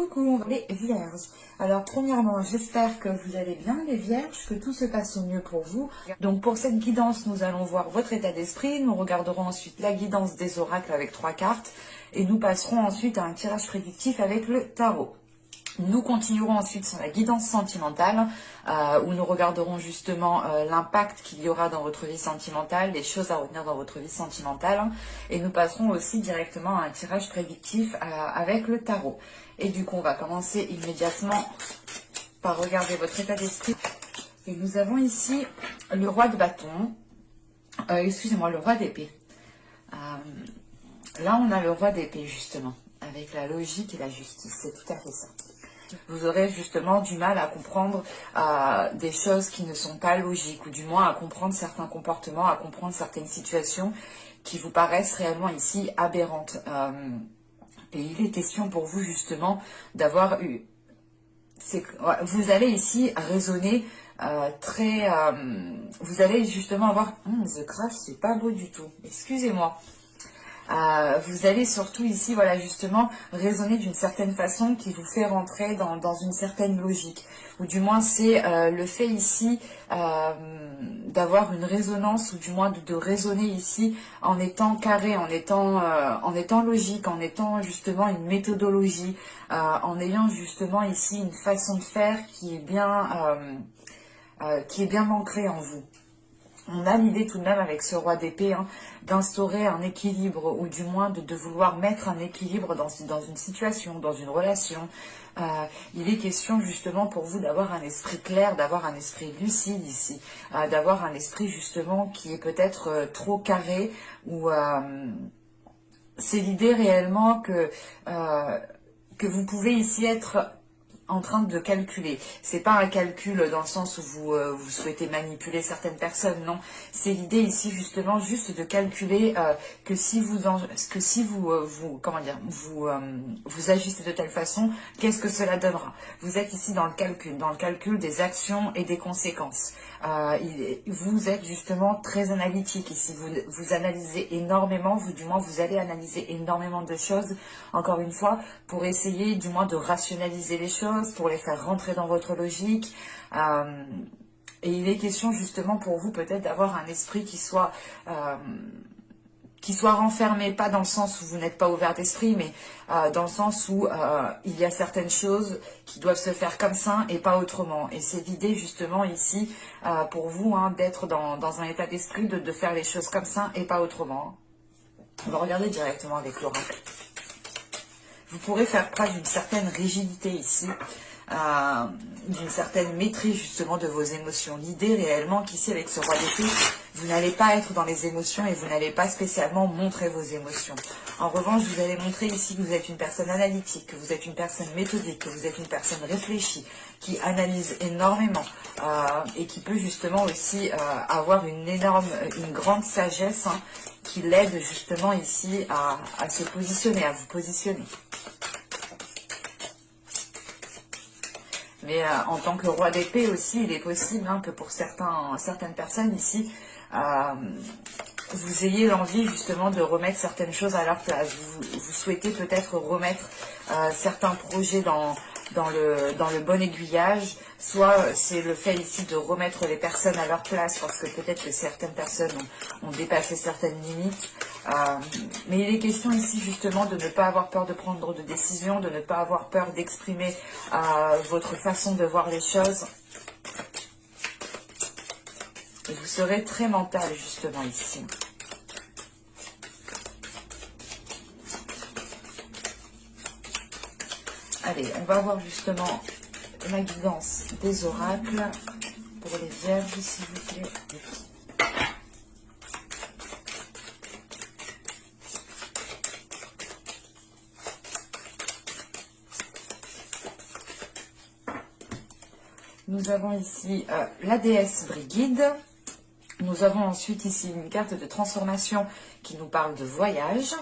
Coucou les vierges. Alors premièrement, j'espère que vous allez bien les vierges, que tout se passe au mieux pour vous. Donc pour cette guidance, nous allons voir votre état d'esprit. Nous regarderons ensuite la guidance des oracles avec 3 cartes. Et nous passerons ensuite à un tirage prédictif avec le tarot. Nous continuerons ensuite sur la guidance sentimentale, où nous regarderons justement l'impact qu'il y aura dans votre vie sentimentale, les choses à retenir dans votre vie sentimentale. Et nous passerons aussi directement à un tirage prédictif avec le tarot. Et du coup, on va commencer immédiatement par regarder votre état d'esprit. Et nous avons ici le roi de bâton, excusez-moi, le roi d'épée. Là, on a le roi d'épée justement, avec la logique et la justice, c'est tout à fait ça. Vous aurez justement du mal à comprendre des choses qui ne sont pas logiques, ou du moins à comprendre certains comportements, à comprendre certaines situations qui vous paraissent réellement ici aberrantes. Et il est question pour vous justement d'avoir eu... Vous allez ici raisonner vous allez justement avoir... The Craft, c'est pas beau du tout, excusez-moi. Vous allez surtout ici, voilà, justement, raisonner d'une certaine façon qui vous fait rentrer dans une certaine logique. Ou du moins, c'est le fait ici d'avoir une résonance, ou du moins de raisonner ici en étant carré, en étant logique, en étant justement une méthodologie, en ayant justement ici une façon de faire qui est bien ancrée en vous. On a l'idée tout de même avec ce roi d'épée d'instaurer un équilibre, ou du moins de vouloir mettre un équilibre dans une situation, dans une relation. Il est question justement pour vous d'avoir un esprit clair, d'avoir un esprit lucide ici, d'avoir un esprit justement qui est peut-être trop carré, ou c'est l'idée réellement que vous pouvez ici être en train de calculer. C'est pas un calcul dans le sens où vous souhaitez manipuler certaines personnes, non. C'est l'idée ici justement juste de calculer que si vous agissez de telle façon, qu'est-ce que cela donnera. Vous êtes ici dans le calcul des actions et des conséquences. Vous êtes justement très analytique ici, vous analysez énormément, vous allez analyser énormément de choses, encore une fois, pour essayer du moins de rationaliser les choses, pour les faire rentrer dans votre logique. Et il est question justement pour vous peut-être d'avoir un esprit qui soit renfermé, pas dans le sens où vous n'êtes pas ouvert d'esprit, mais dans le sens où il y a certaines choses qui doivent se faire comme ça et pas autrement. Et c'est l'idée justement ici pour vous d'être dans un état d'esprit de faire les choses comme ça et pas autrement. On va regarder directement avec l'oracle. Vous pourrez faire preuve d'une certaine rigidité ici, d'une certaine maîtrise justement de vos émotions. L'idée réellement qu'ici avec ce roi d'épée, vous n'allez pas être dans les émotions et vous n'allez pas spécialement montrer vos émotions. En revanche, vous allez montrer ici que vous êtes une personne analytique, que vous êtes une personne méthodique, que vous êtes une personne réfléchie, qui analyse énormément et qui peut justement aussi avoir une grande sagesse qui l'aide justement ici à se positionner, à vous positionner. Mais en tant que roi d'épée aussi, il est possible que pour certaines personnes ici, vous ayez l'envie justement de remettre certaines choses à leur place. Vous souhaitez peut-être remettre certains projets dans le bon aiguillage. Soit c'est le fait ici de remettre les personnes à leur place parce que peut-être que certaines personnes ont dépassé certaines limites. Mais il est question ici justement de ne pas avoir peur de prendre de décisions, de ne pas avoir peur d'exprimer votre façon de voir les choses. Et vous serez très mental justement ici. Allez, on va voir justement la guidance des oracles pour les vierges, s'il vous plaît. Nous avons ici la déesse Brigide. Nous avons ensuite ici une carte de transformation qui nous parle de voyage.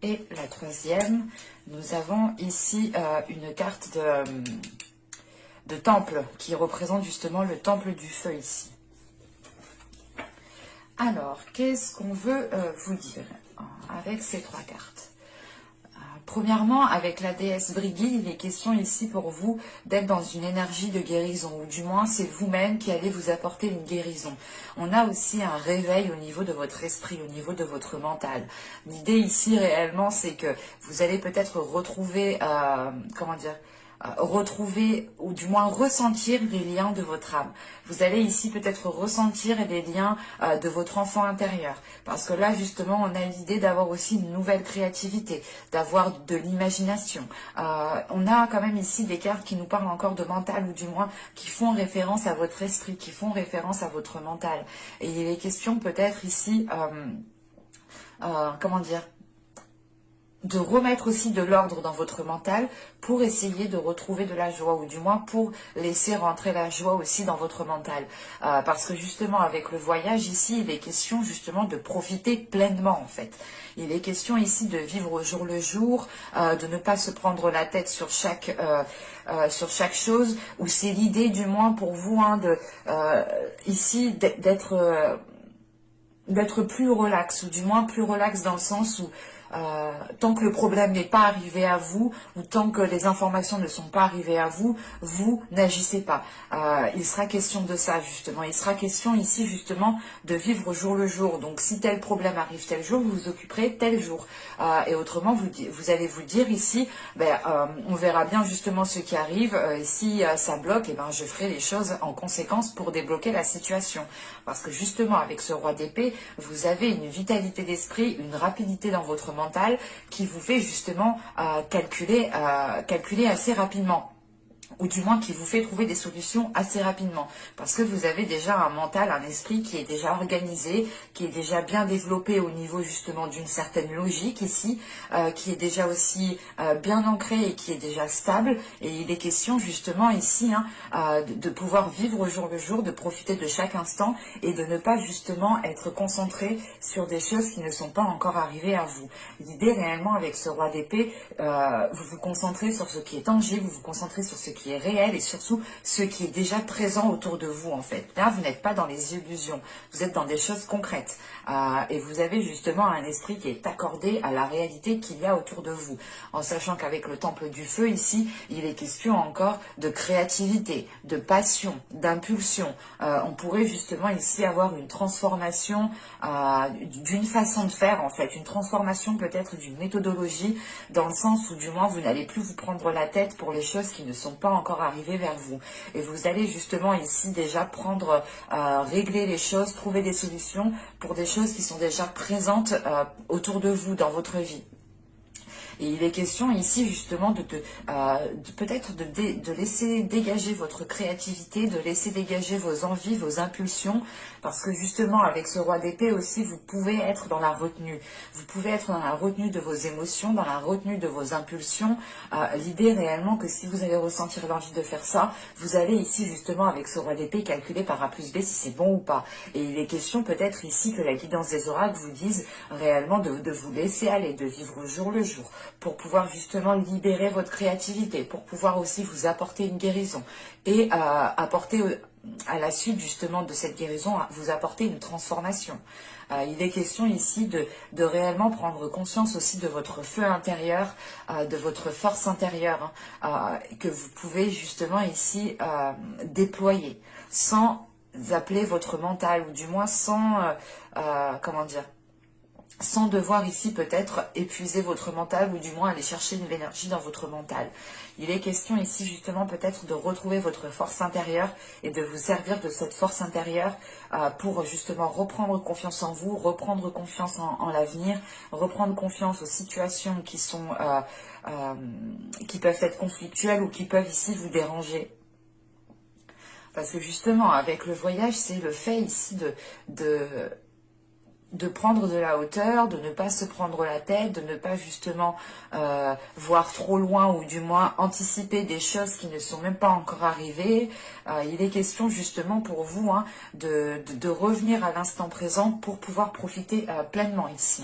Et la troisième, nous avons ici une carte de temple qui représente justement le temple du feu ici. Alors, qu'est-ce qu'on veut vous dire avec ces 3 cartes? Premièrement, avec la déesse Brigui, il est question ici pour vous d'être dans une énergie de guérison, ou du moins c'est vous-même qui allez vous apporter une guérison. On a aussi un réveil au niveau de votre esprit, au niveau de votre mental. L'idée ici réellement, c'est que vous allez peut-être retrouver, comment dire, retrouver ou du moins ressentir les liens de votre âme. Vous allez ici peut-être ressentir les liens de votre enfant intérieur. Parce que là, justement, on a l'idée d'avoir aussi une nouvelle créativité, d'avoir de l'imagination. On a quand même ici des cartes qui nous parlent encore de mental, ou du moins qui font référence à votre esprit, qui font référence à votre mental. Et il est question peut-être ici, comment dire, de remettre aussi de l'ordre dans votre mental pour essayer de retrouver de la joie, ou du moins pour laisser rentrer la joie aussi dans votre mental. Parce que justement avec le voyage ici, il est question justement de profiter pleinement en fait. Il est question ici de vivre au jour le jour, de ne pas se prendre la tête sur chaque chose, ou c'est l'idée du moins pour vous ici d'être plus relax, ou du moins plus relax dans le sens où tant que le problème n'est pas arrivé à vous, ou tant que les informations ne sont pas arrivées à vous, vous n'agissez pas. Il sera question de ça justement. Il sera question ici justement de vivre au jour le jour. Donc si tel problème arrive tel jour, vous vous occuperez tel jour. Et autrement, vous allez vous dire ici, on verra bien justement ce qui arrive. Et si ça bloque, je ferai les choses en conséquence pour débloquer la situation. Parce que justement, avec ce roi d'épée, vous avez une vitalité d'esprit, une rapidité dans votre mental qui vous fait justement calculer assez rapidement. Ou du moins qui vous fait trouver des solutions assez rapidement. Parce que vous avez déjà un mental, un esprit qui est déjà organisé, qui est déjà bien développé au niveau justement d'une certaine logique ici, qui est déjà aussi bien ancré et qui est déjà stable. Et il est question justement ici de pouvoir vivre au jour le jour, de profiter de chaque instant et de ne pas justement être concentré sur des choses qui ne sont pas encore arrivées à vous. L'idée réellement avec ce roi d'épée, vous vous concentrez sur ce qui est tangible, vous vous concentrez sur ce qui est réel et surtout ce qui est déjà présent autour de vous en fait. Là, vous n'êtes pas dans les illusions, vous êtes dans des choses concrètes et vous avez justement un esprit qui est accordé à la réalité qu'il y a autour de vous. En sachant qu'avec le temple du feu ici, il est question encore de créativité, de passion, d'impulsion. On pourrait justement ici avoir une transformation d'une façon de faire en fait, une transformation peut-être d'une méthodologie dans le sens où du moins vous n'allez plus vous prendre la tête pour les choses qui ne sont pas encore arrivées vers vous. Et vous allez justement ici déjà régler les choses, trouver des solutions pour des choses qui sont déjà présentes autour de vous dans votre vie. Et il est question ici justement de peut-être de laisser dégager votre créativité, de laisser dégager vos envies, vos impulsions, parce que justement avec ce roi d'épée aussi, vous pouvez être dans la retenue. Vous pouvez être dans la retenue de vos émotions, dans la retenue de vos impulsions. L'idée réellement que si vous allez ressentir l'envie de faire ça, vous allez ici justement avec ce roi d'épée calculer par A plus B si c'est bon ou pas. Et il est question peut-être ici que la guidance des oracles vous dise réellement de vous laisser aller, de vivre au jour le jour, pour pouvoir justement libérer votre créativité, pour pouvoir aussi vous apporter une guérison et apporter à la suite justement de cette guérison, vous apporter une transformation. Il est question ici de réellement prendre conscience aussi de votre feu intérieur, de votre force intérieure, que vous pouvez justement ici déployer sans appeler votre mental, ou du moins sans, comment dire, sans devoir ici peut-être épuiser votre mental, ou du moins aller chercher de l'énergie dans votre mental. Il est question ici justement peut-être de retrouver votre force intérieure et de vous servir de cette force intérieure pour justement reprendre confiance en vous, reprendre confiance en l'avenir, reprendre confiance aux situations qui peuvent être conflictuelles ou qui peuvent ici vous déranger. Parce que justement avec le voyage, c'est le fait ici de prendre de la hauteur, de ne pas se prendre la tête, de ne pas justement voir trop loin, ou du moins anticiper des choses qui ne sont même pas encore arrivées. Il est question justement pour vous de revenir à l'instant présent pour pouvoir profiter pleinement ici.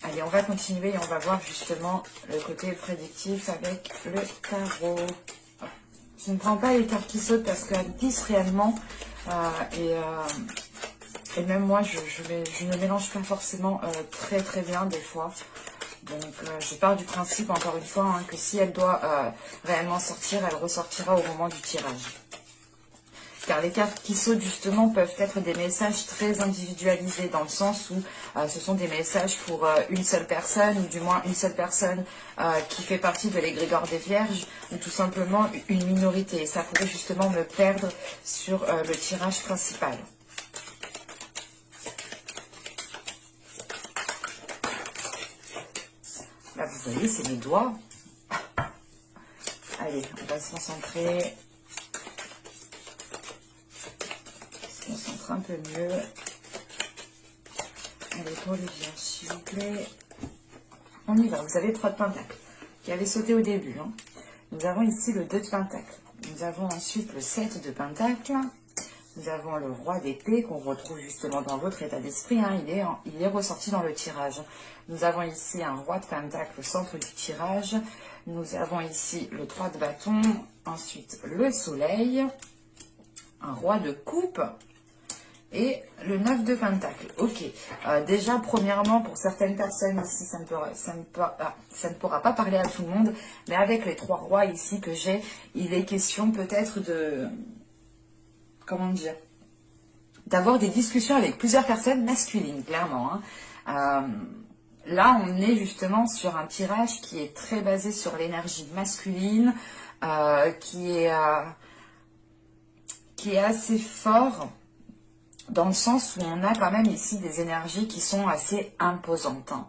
Allez, on va continuer et on va voir justement le côté prédictif avec le tarot. Je ne prends pas les cartes qui sautent parce qu'elles glissent réellement. Et même moi, je ne mélange pas forcément très très bien des fois. Donc je pars du principe, encore une fois, hein, que si elle doit réellement sortir, elle ressortira au moment du tirage. Car les cartes qui sautent justement peuvent être des messages très individualisés, dans le sens où ce sont des messages pour une seule personne, ou du moins une seule personne qui fait partie de l'égrégore des Vierges, ou tout simplement une minorité. Et ça pourrait justement me perdre sur le tirage principal. Là, vous voyez, c'est mes doigts. Allez, on va se concentrer. Se concentrer un peu mieux. Allez, pour les vierges, s'il vous plaît. On y va. Vous avez 3 de pentacles qui avait sauté au début. Hein. Nous avons ici le 2 de pentacles. Nous avons ensuite le 7 de pentacles. Nous avons le roi d'épée qu'on retrouve justement dans votre état d'esprit. Hein. Il est ressorti dans le tirage. Nous avons ici un roi de pentacle au centre du tirage. Nous avons ici le 3 de bâton. Ensuite le soleil. Un roi de coupe. Et le 9 de pentacle. Ok. Déjà, premièrement, pour certaines personnes ici, ça ne pourra pas parler à tout le monde. Mais avec les 3 rois ici que j'ai, il est question peut-être de... Comment dire, d'avoir des discussions avec plusieurs personnes masculines, clairement. Hein. Là, on est justement sur un tirage qui est très basé sur l'énergie masculine, qui est assez fort, dans le sens où on a quand même ici des énergies qui sont assez imposantes. Hein.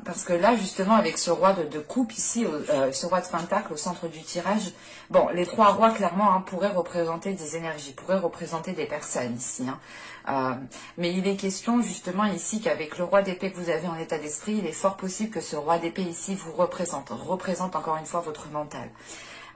Parce que là, justement, avec ce roi de coupe ici, ce roi de pentacle au centre du tirage, bon, les 3 rois, clairement, hein, pourraient représenter des énergies, pourraient représenter des personnes ici. Hein. Mais il est question, justement, ici, qu'avec le roi d'épée que vous avez en état d'esprit, il est fort possible que ce roi d'épée ici vous représente encore une fois votre mental.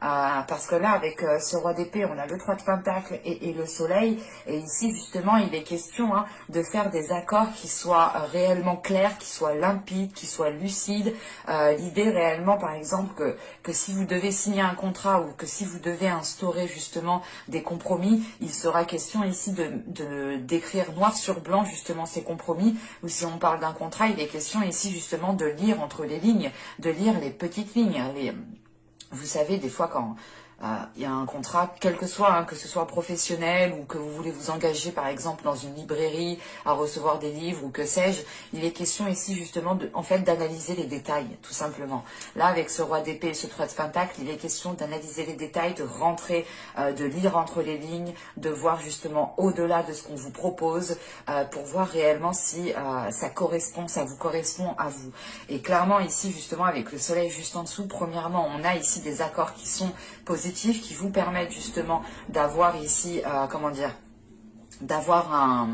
Parce que là, avec ce roi d'épée, on a le 3 de pentacle et le soleil. Et ici, justement, il est question de faire des accords qui soient réellement clairs, qui soient limpides, qui soient lucides. L'idée réellement, par exemple, que si vous devez signer un contrat ou que si vous devez instaurer justement des compromis, il sera question ici d'écrire noir sur blanc justement ces compromis. Ou si on parle d'un contrat, il est question ici justement de lire entre les lignes, de lire les petites lignes, vous savez, des fois, quand il y a un contrat, quel que soit, hein, que ce soit professionnel ou que vous voulez vous engager, par exemple, dans une librairie à recevoir des livres ou que sais-je, il est question ici, justement, d'analyser les détails, tout simplement. Là, avec ce roi d'épée et ce 3 de pentacle, il est question d'analyser les détails, de rentrer, de lire entre les lignes, de voir, justement, au-delà de ce qu'on vous propose, pour voir réellement si ça vous correspond à vous. Et clairement, ici, justement, avec le soleil juste en dessous, premièrement, on a ici des accords qui sont positifs, qui vous permettent justement d'avoir ici, comment dire, d'avoir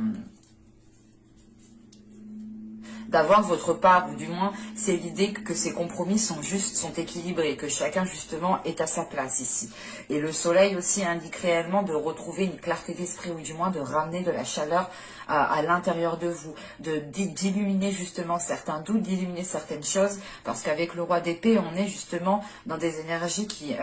votre part, ou du moins c'est l'idée que ces compromis sont justes, sont équilibrés, que chacun justement est à sa place ici. Et le soleil aussi indique réellement de retrouver une clarté d'esprit, ou du moins de ramener de la chaleur à l'intérieur de vous, d'illuminer justement certains doutes, d'illuminer certaines choses, parce qu'avec le roi d'épée, on est justement dans des énergies qui,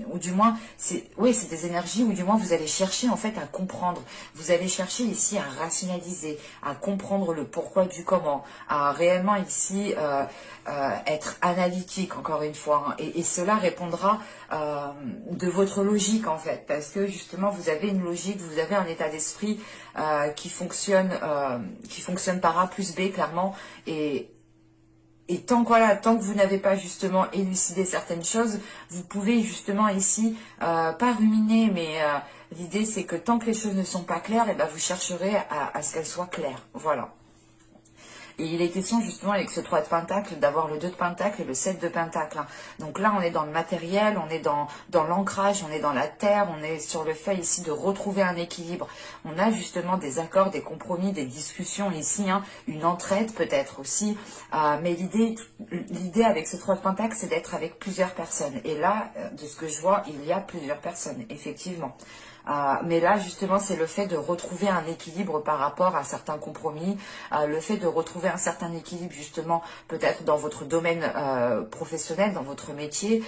ou du moins, c'est des énergies où du moins vous allez chercher en fait à comprendre, vous allez chercher ici à rationaliser, à comprendre le pourquoi du comment, à réellement ici être analytique encore une fois, hein, et cela répondra de votre logique en fait, parce que justement vous avez une logique, vous avez un état d'esprit qui fonctionne par A plus B clairement, et tant que vous n'avez pas justement élucidé certaines choses, vous pouvez justement ici, pas ruminer, mais l'idée c'est que tant que les choses ne sont pas claires, et ben vous chercherez à ce qu'elles soient claires, voilà. Et il est question justement avec ce 3 de pentacle d'avoir le 2 de pentacle et le 7 de pentacle. Hein. Donc là, on est dans le matériel, on est dans l'ancrage, on est dans la terre, on est sur le fait ici de retrouver un équilibre. On a justement des accords, des compromis, des discussions ici, hein, une entraide peut-être aussi. Mais l'idée avec ce 3 de pentacle, c'est d'être avec plusieurs personnes. Et là, de ce que je vois, il y a plusieurs personnes, effectivement. Mais là, justement, c'est le fait de retrouver un équilibre par rapport à certains compromis, le fait de retrouver un certain équilibre, justement, peut-être dans votre domaine professionnel, dans votre métier.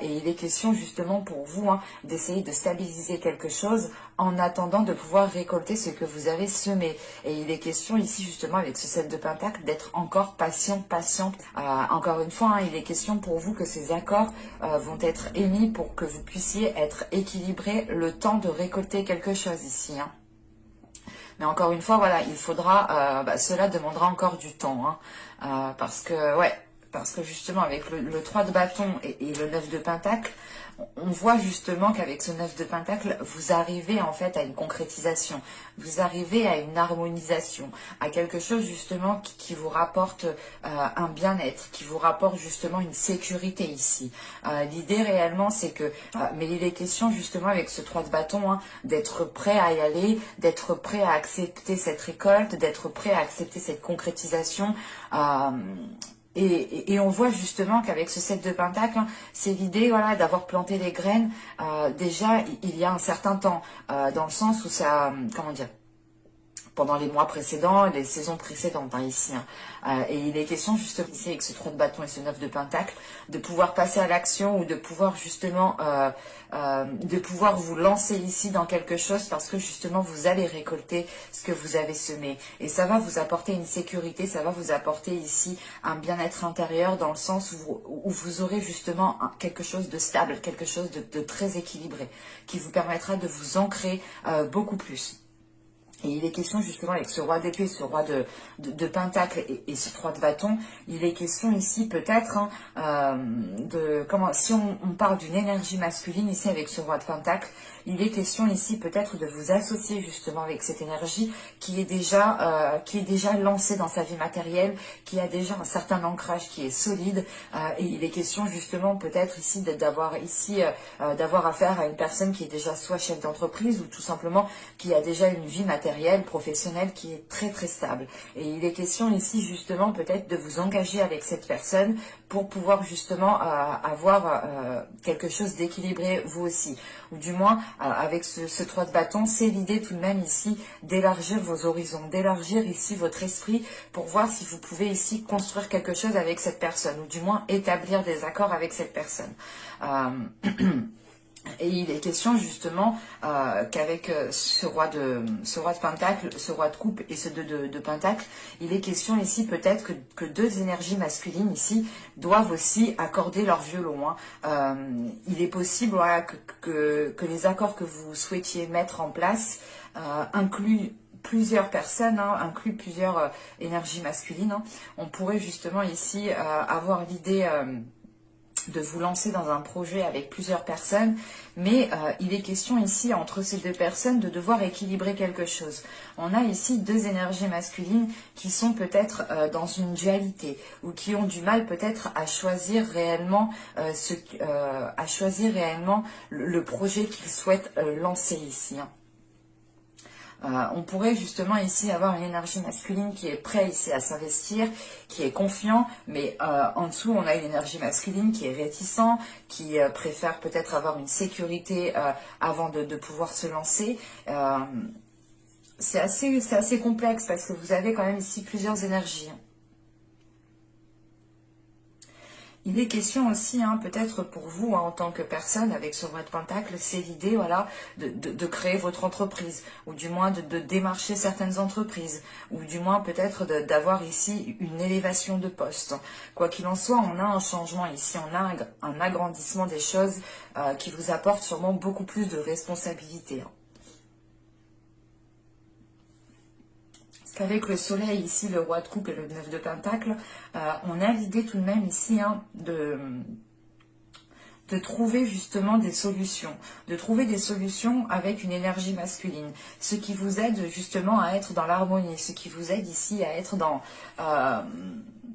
Et il est question, justement, pour vous, hein, d'essayer de stabiliser quelque chose en attendant de pouvoir récolter ce que vous avez semé. Et il est question ici, justement, avec ce 7 de Pentacle, d'être encore patiente. Encore une fois, hein, il est question pour vous que ces accords vont être émis pour que vous puissiez être équilibré le temps de récolter quelque chose ici. Hein. Mais encore une fois, voilà, il faudra, cela demandera encore du temps. Hein, parce que justement, avec le 3 de bâton et le 9 de Pentacle, on voit justement qu'avec ce 9 de Pentacle, vous arrivez en fait à une concrétisation, vous arrivez à une harmonisation, à quelque chose justement qui vous rapporte un bien-être, qui vous rapporte justement une sécurité ici. L'idée réellement c'est que, mais il est question justement avec ce 3 de bâton, hein, d'être prêt à y aller, d'être prêt à accepter cette récolte, d'être prêt à accepter cette concrétisation. Et on voit justement qu'avec ce 7 de Pentacle, hein, c'est l'idée, voilà, d'avoir planté les graines déjà il y a un certain temps, dans le sens où ça, comment dire, pendant les mois précédents, les saisons précédentes, hein, ici. Hein. Et il est question justement ici avec ce 3 de bâton et ce 9 de Pentacle, de pouvoir passer à l'action ou de pouvoir justement, de pouvoir vous lancer ici dans quelque chose parce que justement vous allez récolter ce que vous avez semé. Et ça va vous apporter une sécurité, ça va vous apporter ici un bien-être intérieur dans le sens où vous aurez justement quelque chose de stable, quelque chose de très équilibré qui vous permettra de vous ancrer beaucoup plus. Et il est question justement avec ce roi d'épée, ce roi de pentacle et ce 3 de bâton, il est question ici peut-être hein, si on parle d'une énergie masculine ici avec ce roi de pentacle, il est question ici peut-être de vous associer justement avec cette énergie qui est déjà lancée dans sa vie matérielle, qui a déjà un certain ancrage qui est solide. Et il est question justement peut-être ici d'avoir affaire à une personne qui est déjà soit chef d'entreprise ou tout simplement qui a déjà une vie matérielle, professionnelle qui est très très stable. Et il est question ici justement peut-être de vous engager avec cette personne pour pouvoir justement avoir quelque chose d'équilibré vous aussi. Ou du moins avec ce 3 de bâton, c'est l'idée tout de même ici d'élargir vos horizons, d'élargir ici votre esprit pour voir si vous pouvez ici construire quelque chose avec cette personne ou du moins établir des accords avec cette personne. Et il est question justement qu'avec ce roi de pentacle, ce roi de coupe et ce 2 de pentacle, il est question ici peut-être que deux énergies masculines ici doivent aussi accorder leur violon. Hein. Il est possible voilà, que les accords que vous souhaitiez mettre en place incluent plusieurs personnes, hein, incluent plusieurs énergies masculines. Hein. On pourrait justement ici avoir l'idée de vous lancer dans un projet avec plusieurs personnes, mais il est question ici, entre ces deux personnes, de devoir équilibrer quelque chose. On a ici deux énergies masculines qui sont peut-être dans une dualité, ou qui ont du mal peut-être à choisir réellement, le projet qu'ils souhaitent lancer ici. Hein. On pourrait justement ici avoir une énergie masculine qui est prêt ici à s'investir, qui est confiant, mais en dessous on a une énergie masculine qui est réticent, qui préfère peut-être avoir une sécurité avant de pouvoir se lancer. C'est assez complexe parce que vous avez quand même ici plusieurs énergies. Il est question aussi, hein, peut-être pour vous, hein, en tant que personne, avec ce roi de pentacle, c'est l'idée voilà, de créer votre entreprise, ou du moins de démarcher certaines entreprises, ou du moins peut-être d'avoir ici une élévation de poste. Quoi qu'il en soit, on a un changement ici, on a un agrandissement des choses qui vous apporte sûrement beaucoup plus de responsabilités. Hein. Qu'avec le soleil ici, le roi de coupe et le 9 de pentacle, on a l'idée tout de même ici hein, de trouver justement des solutions, de trouver des solutions avec une énergie masculine, ce qui vous aide justement à être dans l'harmonie, ce qui vous aide ici à être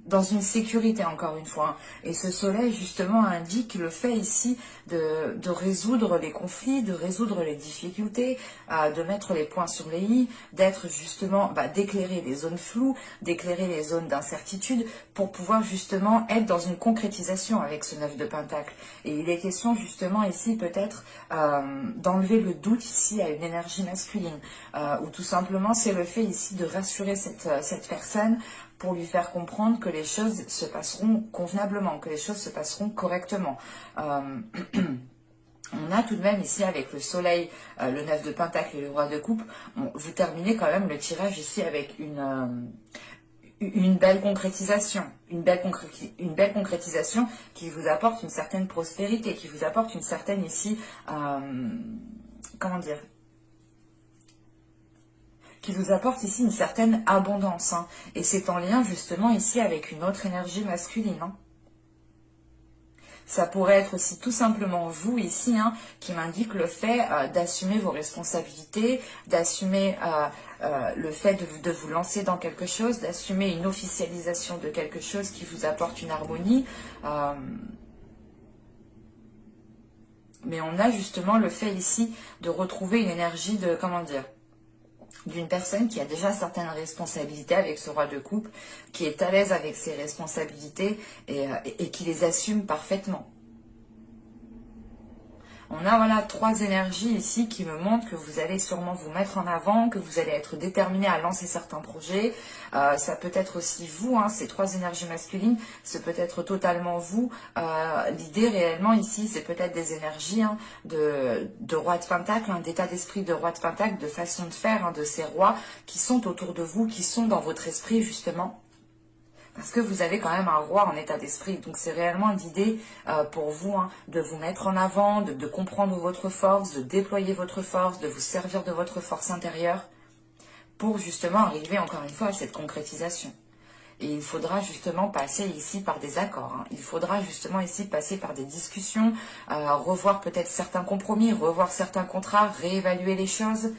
dans une sécurité, encore une fois. Et ce soleil, justement, indique le fait ici de résoudre les conflits, de résoudre les difficultés, de mettre les points sur les i, d'être justement, d'éclairer les zones floues, d'éclairer les zones d'incertitude, pour pouvoir justement être dans une concrétisation avec ce 9 de Pentacle. Et il est question justement ici peut-être d'enlever le doute ici à une énergie masculine, ou tout simplement c'est le fait ici de rassurer cette personne, pour lui faire comprendre que les choses se passeront convenablement, que les choses se passeront correctement. On a tout de même ici avec le soleil, le 9 de Pentacle et le roi de coupe, vous terminez quand même le tirage ici avec une belle concrétisation, une belle concrétisation qui vous apporte une certaine prospérité, qui vous apporte une certaine ici, comment dire, qui vous apporte ici une certaine abondance. Hein. Et c'est en lien justement ici avec une autre énergie masculine. Hein. Ça pourrait être aussi tout simplement vous ici, hein, qui m'indique le fait d'assumer vos responsabilités, d'assumer le fait de vous lancer dans quelque chose, d'assumer une officialisation de quelque chose qui vous apporte une harmonie. Mais on a justement le fait ici de retrouver une énergie de, comment dire, d'une personne qui a déjà certaines responsabilités avec ce roi de coupe, qui est à l'aise avec ses responsabilités et qui les assume parfaitement. On a voilà 3 énergies ici qui me montrent que vous allez sûrement vous mettre en avant, que vous allez être déterminé à lancer certains projets. Ça peut être aussi vous, hein, ces 3 énergies masculines, c'est peut-être totalement vous. L'idée réellement ici, c'est peut-être des énergies hein, de roi de Pentacle, hein, d'état d'esprit de roi de Pentacle, de façon de faire, hein, de ces rois qui sont autour de vous, qui sont dans votre esprit justement. Parce que vous avez quand même un roi en état d'esprit. Donc c'est réellement l'idée pour vous hein, de vous mettre en avant, de comprendre votre force, de déployer votre force, de vous servir de votre force intérieure pour justement arriver encore une fois à cette concrétisation. Et il faudra justement passer ici par des accords. Hein. Il faudra justement ici passer par des discussions, revoir peut-être certains compromis, revoir certains contrats, réévaluer les choses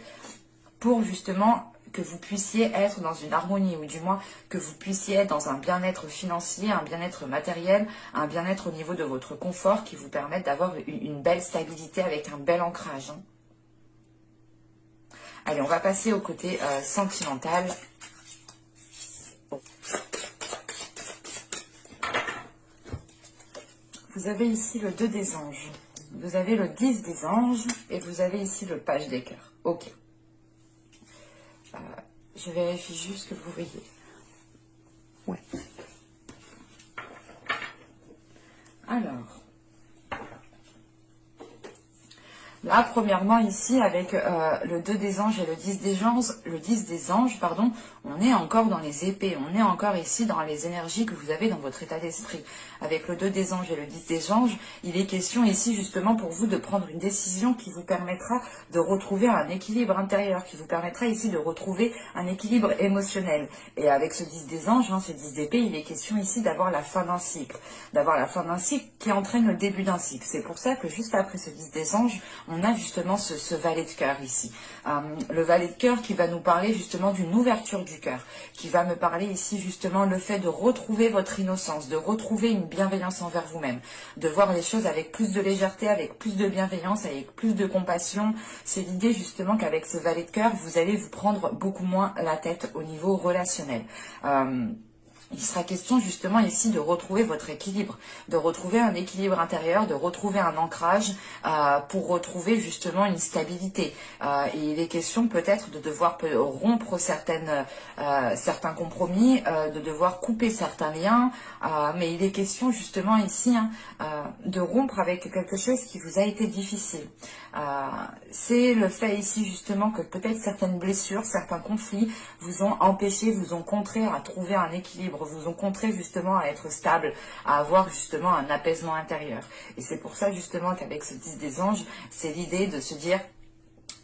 pour justement que vous puissiez être dans une harmonie, ou du moins que vous puissiez être dans un bien-être financier, un bien-être matériel, un bien-être au niveau de votre confort qui vous permette d'avoir une belle stabilité avec un bel ancrage. Hein. Allez, on va passer au côté sentimental. Bon. Vous avez ici le 2 des anges, vous avez le 10 des anges et vous avez ici le page des cœurs. Ok. Je vérifie juste que vous voyez. Ouais. Alors. Là, premièrement, ici, avec le 2 des anges et le 10 des anges, pardon, on est encore dans les épées. On est encore ici dans les énergies que vous avez dans votre état d'esprit. Avec le 2 des anges et le 10 des anges, il est question ici, justement, pour vous de prendre une décision qui vous permettra de retrouver un équilibre intérieur, qui vous permettra ici de retrouver un équilibre émotionnel. Et avec ce 10 des anges, hein, ce 10 d'épée, il est question ici d'avoir la fin d'un cycle. D'avoir la fin d'un cycle qui entraîne le début d'un cycle. C'est pour ça que juste après ce 10 des anges, on a justement ce valet de cœur ici. Le valet de cœur qui va nous parler justement d'une ouverture du cœur, qui va me parler ici justement le fait de retrouver votre innocence, de retrouver une bienveillance envers vous-même, de voir les choses avec plus de légèreté, avec plus de bienveillance, avec plus de compassion. C'est l'idée justement qu'avec ce valet de cœur, vous allez vous prendre beaucoup moins la tête au niveau relationnel. Il sera question justement ici de retrouver votre équilibre, de retrouver un équilibre intérieur, de retrouver un ancrage pour retrouver justement une stabilité. Et il est question peut-être de devoir rompre certains compromis, de devoir couper certains liens, mais il est question justement ici hein, de rompre avec quelque chose qui vous a été difficile. C'est le fait ici justement que peut-être certaines blessures, certains conflits vous ont empêché, vous ont contré à trouver un équilibre, vous ont contré justement à être stable, à avoir justement un apaisement intérieur. Et c'est pour ça justement qu'avec ce 10 des anges, c'est l'idée de se dire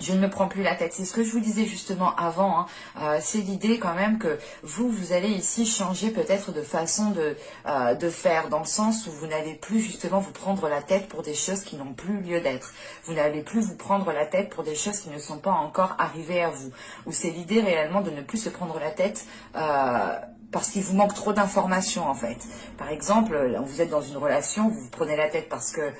je ne me prends plus la tête. C'est ce que je vous disais justement avant. Hein. C'est l'idée quand même que vous allez ici changer peut-être de façon de faire, dans le sens où vous n'allez plus justement vous prendre la tête pour des choses qui n'ont plus lieu d'être. Vous n'allez plus vous prendre la tête pour des choses qui ne sont pas encore arrivées à vous. Ou c'est l'idée réellement de ne plus se prendre la tête parce qu'il vous manque trop d'informations en fait. Par exemple, là, vous êtes dans une relation, vous vous prenez la tête parce que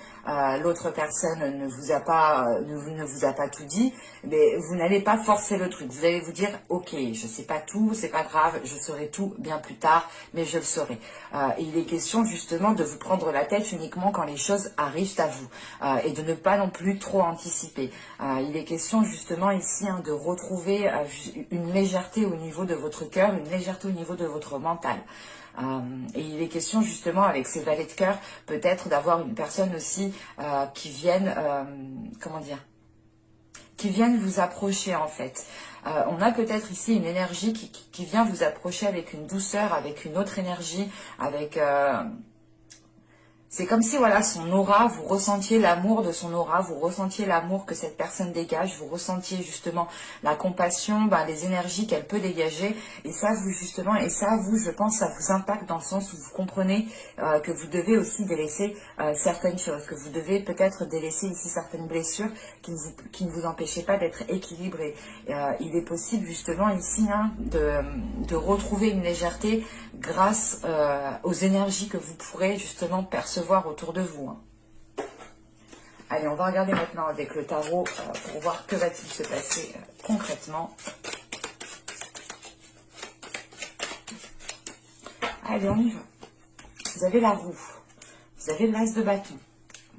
l'autre personne ne vous a pas tout dit, mais vous n'allez pas forcer le truc. Vous allez vous dire, ok, je sais pas tout, c'est pas grave, je saurai tout bien plus tard, mais je le saurai. Et il est question justement de vous prendre la tête uniquement quand les choses arrivent à vous et de ne pas non plus trop anticiper. Il est question justement ici de retrouver une légèreté au niveau de votre cœur, une légèreté au niveau de votre mental. Et il est question justement avec ces valets de cœur peut-être d'avoir une personne aussi qui vienne, comment dire, qui vienne vous approcher en fait. On a peut-être ici une énergie qui vient vous approcher avec une douceur, avec une autre énergie, avec... c'est comme si, voilà, son aura, vous ressentiez l'amour de son aura, vous ressentiez l'amour que cette personne dégage, vous ressentiez justement la compassion, les énergies qu'elle peut dégager. Et ça, vous, justement, je pense, ça vous impacte dans le sens où vous comprenez que vous devez aussi délaisser certaines choses, que vous devez peut-être délaisser ici certaines blessures qui ne vous empêchaient pas d'être équilibré. Il est possible, justement, ici, de retrouver une légèreté grâce aux énergies que vous pourrez, justement, percevoir autour de vous. Allez, on va regarder maintenant avec le tarot pour voir que va-t-il se passer concrètement. Allez, on y va. Vous avez la roue, vous avez l'as de bâton,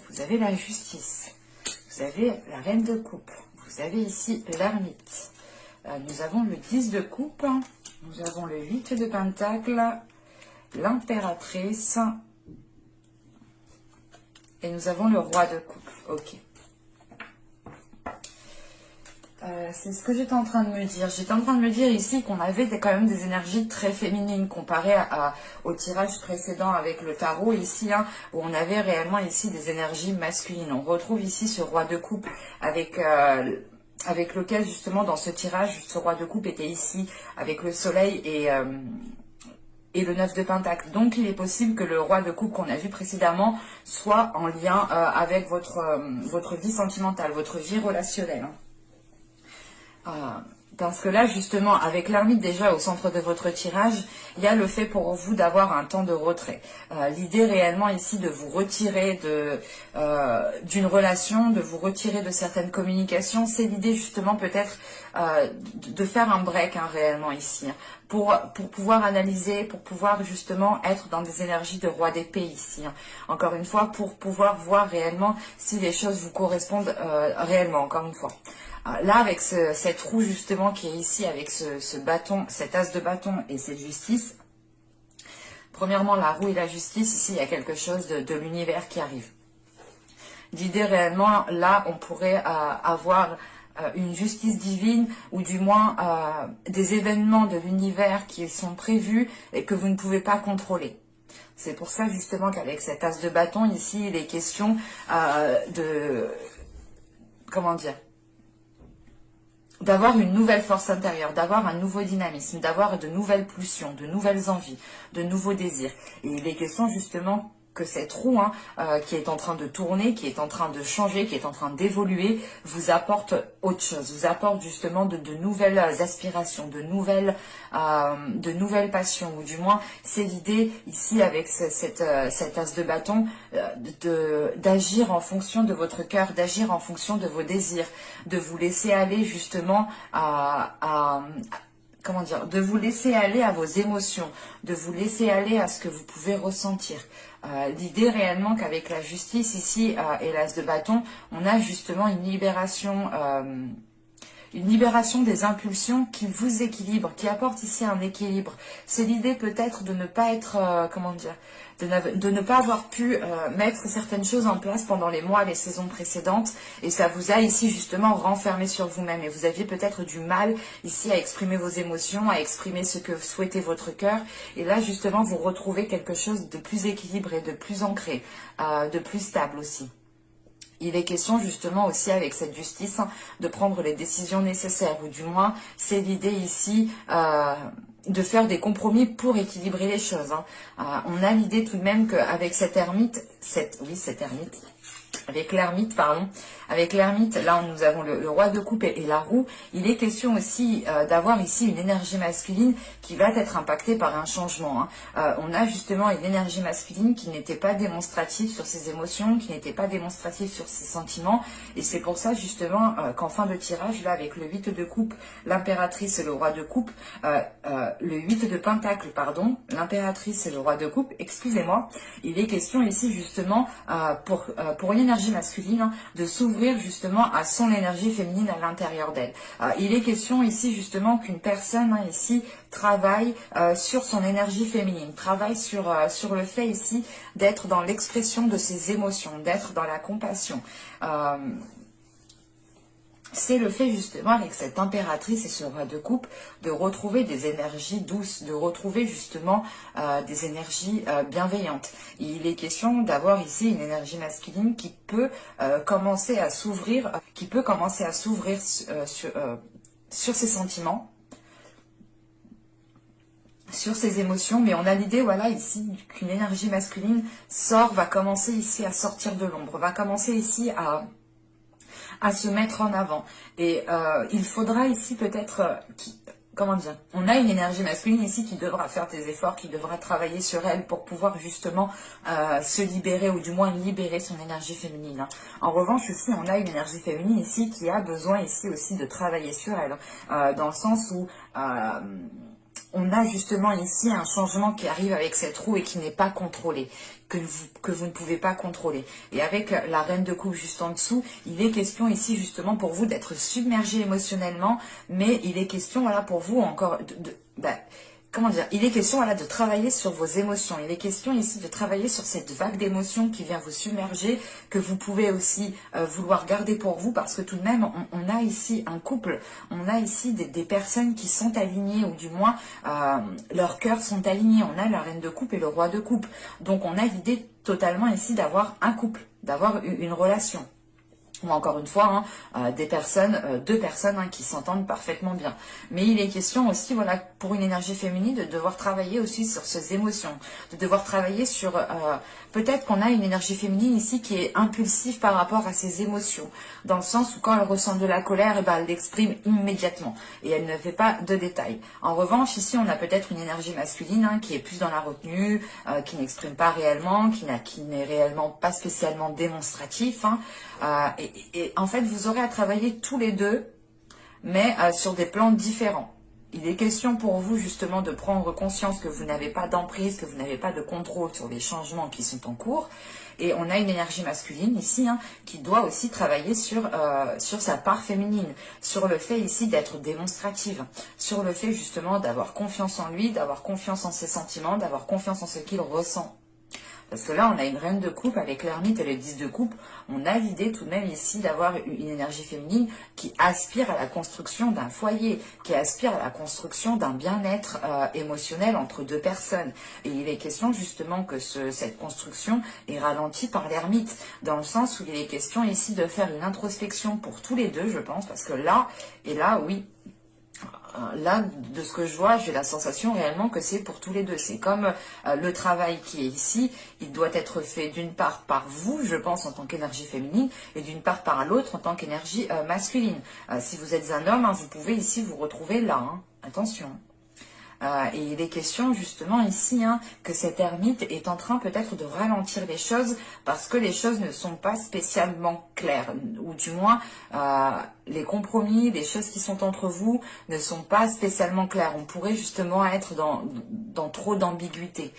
vous avez la justice, vous avez la reine de coupe, vous avez ici l'ermite, nous avons le 10 de coupe, nous avons le 8 de pentacle, l'impératrice, et nous avons le roi de coupe. Ok. C'est ce que j'étais en train de me dire. J'étais en train de me dire ici qu'on avait quand même des énergies très féminines comparé au tirage précédent avec le tarot ici, où on avait réellement ici des énergies masculines. On retrouve ici ce roi de coupe avec lequel justement dans ce tirage, ce roi de coupe était ici avec le soleil et le 9 de pentacle. Donc, il est possible que le roi de coupe qu'on a vu précédemment soit en lien avec votre vie sentimentale, votre vie relationnelle. Parce que là, justement, avec l'ermite déjà au centre de votre tirage, il y a le fait pour vous d'avoir un temps de retrait. L'idée réellement ici de vous retirer d'une relation, de vous retirer de certaines communications, c'est l'idée justement peut-être de faire un break réellement ici. Pour pouvoir analyser, pour pouvoir justement être dans des énergies de roi d'épée ici. Encore une fois, pour pouvoir voir réellement si les choses vous correspondent réellement, encore une fois. Là, avec cette roue justement qui est ici, avec ce bâton, cet as de bâton et cette justice, premièrement, la roue et la justice, ici, il y a quelque chose de l'univers qui arrive. L'idée réellement, là, on pourrait avoir une justice divine ou du moins des événements de l'univers qui sont prévus et que vous ne pouvez pas contrôler. C'est pour ça justement qu'avec cet as de bâton, ici, il est question comment dire, d'avoir une nouvelle force intérieure, d'avoir un nouveau dynamisme, d'avoir de nouvelles pulsions, de nouvelles envies, de nouveaux désirs. Et il est question justement que cette roue qui est en train de tourner, qui est en train de changer, qui est en train d'évoluer, vous apporte autre chose, vous apporte justement de nouvelles aspirations, de nouvelles passions, ou du moins c'est l'idée ici avec cet as de bâton d'agir en fonction de votre cœur, d'agir en fonction de vos désirs, de vous laisser aller justement comment dire, de vous laisser aller à vos émotions, de vous laisser aller à ce que vous pouvez ressentir. L'idée réellement qu'avec la justice ici et l'as de bâton, on a justement une libération des impulsions qui vous équilibre, qui apporte ici un équilibre. C'est l'idée peut-être de ne pas être, comment dire, de ne pas avoir pu mettre certaines choses en place pendant les mois, les saisons précédentes, et ça vous a ici justement renfermé sur vous-même, et vous aviez peut-être du mal ici à exprimer vos émotions, à exprimer ce que souhaitait votre cœur, et là justement vous retrouvez quelque chose de plus équilibré, de plus ancré, de plus stable aussi. Il est question justement aussi avec cette justice de prendre les décisions nécessaires, ou du moins c'est l'idée ici de faire des compromis pour équilibrer les choses. On a l'idée tout de même qu'avec cette ermite, cette ermite, avec l'ermite, pardon, avec l'ermite, là nous avons le roi de coupe et la roue. Il est question aussi d'avoir ici une énergie masculine qui va être impactée par un changement. On a justement une énergie masculine qui n'était pas démonstrative sur ses émotions, qui n'était pas démonstrative sur ses sentiments. Et c'est pour ça justement qu'en fin de tirage, là avec le 8 de coupe, l'impératrice et le roi de coupe, le 8 de pentacle, pardon, l'impératrice et le roi de coupe, excusez-moi, il est question ici justement pour une énergie masculine de s'ouvrir justement à son énergie féminine à l'intérieur d'elle. Il est question ici justement qu'une personne ici travaille sur son énergie féminine, travaille sur le fait ici d'être dans l'expression de ses émotions, d'être dans la compassion. C'est le fait justement avec cette impératrice et ce roi de coupe de retrouver des énergies douces, de retrouver justement des énergies bienveillantes. Et il est question d'avoir ici une énergie masculine qui peut commencer à s'ouvrir, sur ses sentiments, sur ses émotions, mais on a l'idée, voilà, ici, qu'une énergie masculine va commencer ici à sortir de l'ombre, va commencer ici à se mettre en avant. Et il faudra ici peut-être, comment dire, on a une énergie masculine ici qui devra faire des efforts, qui devra travailler sur elle pour pouvoir justement se libérer ou du moins libérer son énergie féminine. En revanche ici, on a une énergie féminine ici qui a besoin ici aussi de travailler sur elle, dans le sens où on a justement ici un changement qui arrive avec cette roue et qui n'est pas contrôlé, que vous ne pouvez pas contrôler. Et avec la reine de coupe juste en dessous, il est question ici justement pour vous d'être submergé émotionnellement, mais il est question, voilà, pour vous encore comment dire, il est question voilà, de travailler sur vos émotions. Il est question ici de travailler sur cette vague d'émotions qui vient vous submerger, que vous pouvez aussi vouloir garder pour vous, parce que tout de même, on a ici un couple, on a ici des personnes qui sont alignées, ou du moins, leurs cœurs sont alignés. On a la reine de coupe et le roi de coupe. Donc, on a l'idée totalement ici d'avoir un couple, d'avoir une relation. Ou encore une fois, deux personnes qui s'entendent parfaitement bien. Mais il est question aussi, voilà, pour une énergie féminine, de devoir travailler aussi sur ses émotions, de devoir travailler sur, peut-être qu'on a une énergie féminine ici qui est impulsive par rapport à ses émotions, dans le sens où quand elle ressent de la colère, elle l'exprime immédiatement, et elle ne fait pas de détails. En revanche, ici, on a peut-être une énergie masculine qui est plus dans la retenue, qui n'exprime pas réellement, qui n'est réellement pas spécialement démonstratif, et en fait, vous aurez à travailler tous les deux, mais sur des plans différents. Il est question pour vous justement de prendre conscience que vous n'avez pas d'emprise, que vous n'avez pas de contrôle sur les changements qui sont en cours. Et on a une énergie masculine ici qui doit aussi travailler sur sa part féminine, sur le fait ici d'être démonstrative, sur le fait justement d'avoir confiance en lui, d'avoir confiance en ses sentiments, d'avoir confiance en ce qu'il ressent. Parce que là, on a une reine de coupe avec l'ermite et le 10 de coupe. On a l'idée tout de même ici d'avoir une énergie féminine qui aspire à la construction d'un foyer, qui aspire à la construction d'un bien-être émotionnel entre deux personnes. Et il est question justement que cette construction est ralentie par l'ermite, dans le sens où il est question ici de faire une introspection pour tous les deux, je pense, parce que là, et là, oui, là, de ce que je vois, j'ai la sensation réellement que c'est pour tous les deux. C'est comme le travail qui est ici, il doit être fait d'une part par vous, je pense, en tant qu'énergie féminine, et d'une part par l'autre en tant qu'énergie masculine. Si vous êtes un homme, vous pouvez ici vous retrouver là. Attention. Et il est question justement ici que cet ermite est en train peut-être de ralentir les choses parce que les choses ne sont pas spécialement claires, ou du moins les compromis, les choses qui sont entre vous ne sont pas spécialement claires. On pourrait justement être dans trop d'ambiguïté.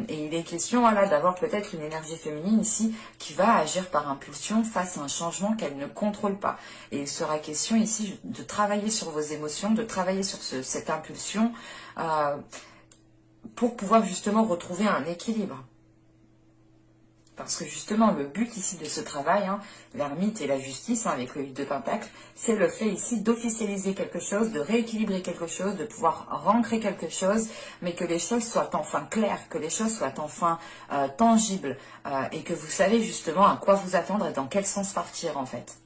Et il est question voilà, d'avoir peut-être une énergie féminine ici qui va agir par impulsion face à un changement qu'elle ne contrôle pas. Et il sera question ici de travailler sur vos émotions, de travailler sur cette impulsion pour pouvoir justement retrouver un équilibre. Parce que justement, le but ici de ce travail, l'ermite et la justice, avec le 8 de pentacle, c'est le fait ici d'officialiser quelque chose, de rééquilibrer quelque chose, de pouvoir ancrer quelque chose, mais que les choses soient enfin claires, que les choses soient enfin tangibles, et que vous savez justement à quoi vous attendre et dans quel sens partir en fait.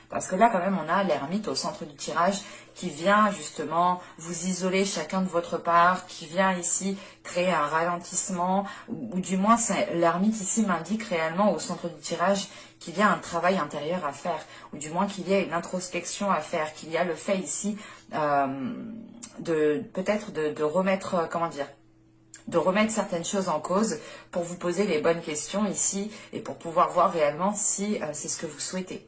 Parce que là, quand même, on a l'ermite au centre du tirage qui vient justement vous isoler chacun de votre part, qui vient ici créer un ralentissement, ou du moins l'ermite ici m'indique réellement au centre du tirage qu'il y a un travail intérieur à faire, ou du moins qu'il y a une introspection à faire, qu'il y a le fait ici peut-être de remettre, comment dire, de remettre certaines choses en cause pour vous poser les bonnes questions ici et pour pouvoir voir réellement si c'est ce que vous souhaitez.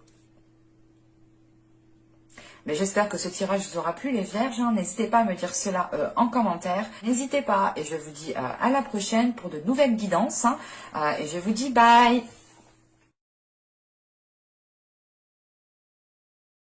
Mais j'espère que ce tirage vous aura plu les Vierges. N'hésitez pas à me dire cela en commentaire. N'hésitez pas et je vous dis à la prochaine pour de nouvelles guidances. Et je vous dis bye.